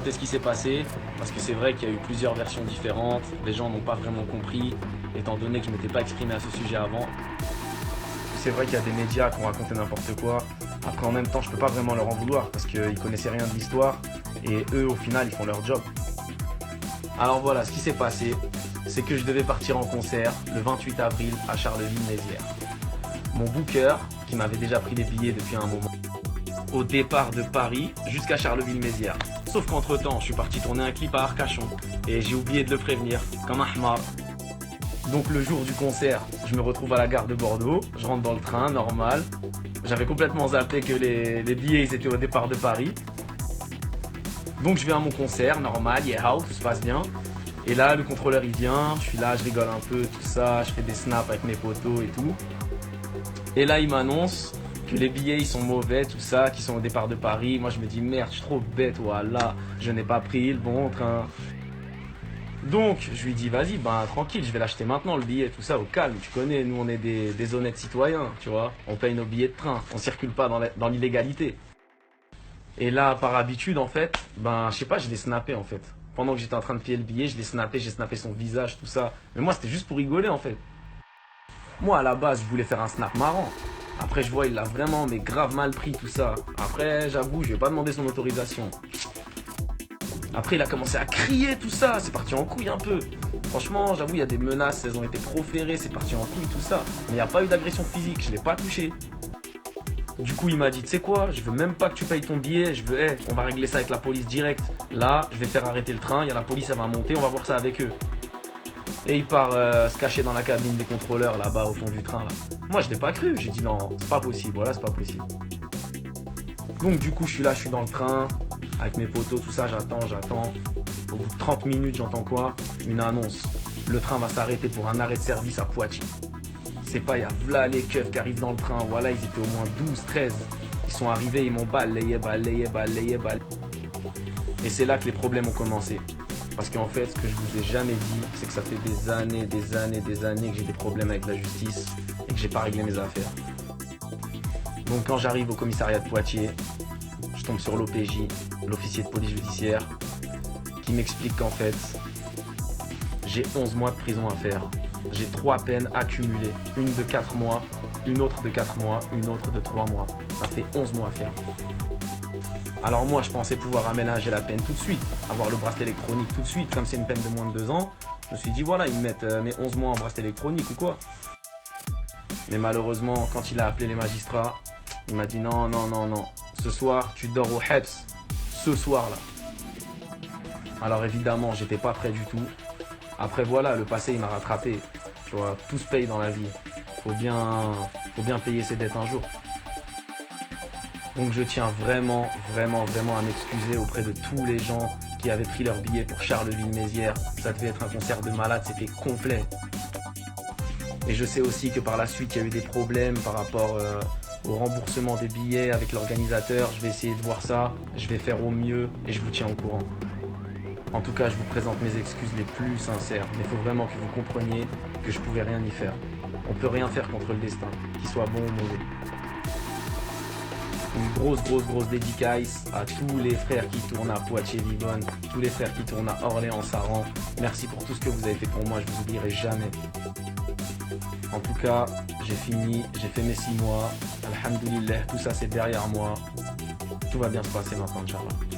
raconter ce qui s'est passé, parce que c'est vrai qu'il y a eu plusieurs versions différentes, les gens n'ont pas vraiment compris, étant donné que je ne m'étais pas exprimé à ce sujet avant. C'est vrai qu'il y a des médias qui ont raconté n'importe quoi. Après, en même temps, je peux pas vraiment leur en vouloir parce qu'ils connaissaient rien de l'histoire et eux, au final, ils font leur job. Alors voilà, ce qui s'est passé, c'est que je devais partir en concert le 28 avril à Charleville-Mézières. Mon booker, qui m'avait déjà pris des billets depuis un moment, au départ de Paris jusqu'à Charleville-Mézières. Sauf qu'entre temps, je suis parti tourner un clip à Arcachon et j'ai oublié de le prévenir, comme un hmar. Donc le jour du concert, je me retrouve à la gare de Bordeaux, je rentre dans le train, normal. J'avais complètement zappé que les billets ils étaient au départ de Paris. Donc je vais à mon concert, normal, yeah, tout se passe bien. Et là, le contrôleur il vient, je suis là, je rigole un peu, tout ça, je fais des snaps avec mes potos et tout. Et là, il m'annonce que les billets ils sont mauvais, tout ça, qui sont au départ de Paris. Moi je me dis merde, je suis trop bête, voilà, je n'ai pas pris le bon train. Donc, je lui dis, vas-y, ben tranquille, je vais l'acheter maintenant, le billet, tout ça, au calme. Tu connais, nous, on est des honnêtes citoyens, tu vois. On paye nos billets de train, on circule pas dans l'illégalité. Et là, par habitude, en fait, ben, je sais pas, je l'ai snappé, en fait. Pendant que j'étais en train de payer le billet, je l'ai snappé, j'ai snappé son visage, tout ça. Mais moi, c'était juste pour rigoler, en fait. Moi, à la base, je voulais faire un snap marrant. Après, je vois, il l'a vraiment, mais grave mal pris, tout ça. Après, j'avoue, je vais pas demander son autorisation. Après, il a commencé à crier, tout ça. C'est parti en couille un peu. Franchement, j'avoue, il y a des menaces, elles ont été proférées, c'est parti en couille, tout ça. Mais il n'y a pas eu d'agression physique, je l'ai pas touché. Du coup, il m'a dit, tu sais quoi, je veux même pas que tu payes ton billet, je veux, on va régler ça avec la police direct. Là, je vais faire arrêter le train, il y a la police, elle va monter, on va voir ça avec eux. Et il part se cacher dans la cabine des contrôleurs, là-bas, au fond du train, là. Moi, je l'ai pas cru, j'ai dit non, c'est pas possible, voilà, c'est pas possible. Donc, du coup, je suis là, je suis dans le train, avec mes potos, tout ça, j'attends. Au bout de 30 minutes, j'entends quoi? Une annonce. Le train va s'arrêter pour un arrêt de service à Poitiers. C'est pas, il y a v'là les keufs qui arrivent dans le train. Voilà, ils étaient au moins 12, 13. Ils sont arrivés, ils m'ont balayé. Et c'est là que les problèmes ont commencé. Parce qu'en fait, ce que je vous ai jamais dit, c'est que ça fait des années que j'ai des problèmes avec la justice et que j'ai pas réglé mes affaires. Donc quand j'arrive au commissariat de Poitiers, je tombe sur l'OPJ, l'officier de police judiciaire, qui m'explique qu'en fait, j'ai 11 mois de prison à faire. J'ai 3 peines accumulées. Une de 4 mois, une autre de 4 mois, une autre de 3 mois. Ça fait 11 mois à faire. Alors moi, je pensais pouvoir aménager la peine tout de suite, avoir le bracelet électronique tout de suite, comme c'est une peine de moins de 2 ans. Je me suis dit, voilà, ils me mettent mes 11 mois en bracelet électronique ou quoi. Mais malheureusement, quand il a appelé les magistrats, il m'a dit non. Ce soir, tu dors au Heps. Ce soir-là. Alors évidemment, j'étais pas prêt du tout. Après voilà, le passé, il m'a rattrapé. Tu vois, tout se paye dans la vie. Faut bien payer ses dettes un jour. Donc je tiens vraiment à m'excuser auprès de tous les gens qui avaient pris leur billet pour Charleville-Mézières. Ça devait être un concert de malade, c'était complet. Et je sais aussi que par la suite, il y a eu des problèmes par rapport au remboursement des billets avec l'organisateur. Je vais essayer de voir ça, je vais faire au mieux et je vous tiens au courant. En tout cas, je vous présente mes excuses les plus sincères. Mais il faut vraiment que vous compreniez que je pouvais rien y faire. On peut rien faire contre le destin, qu'il soit bon ou mauvais. Une grosse dédicace à tous les frères qui tournent à Poitiers-Vivonne, tous les frères qui tournent à Orléans-Saran. Merci pour tout ce que vous avez fait pour moi, je vous oublierai jamais. En tout cas, j'ai fini, j'ai fait mes 6 mois. Alhamdoulilah, tout ça c'est derrière moi. Tout va bien se passer maintenant, Inch'Allah.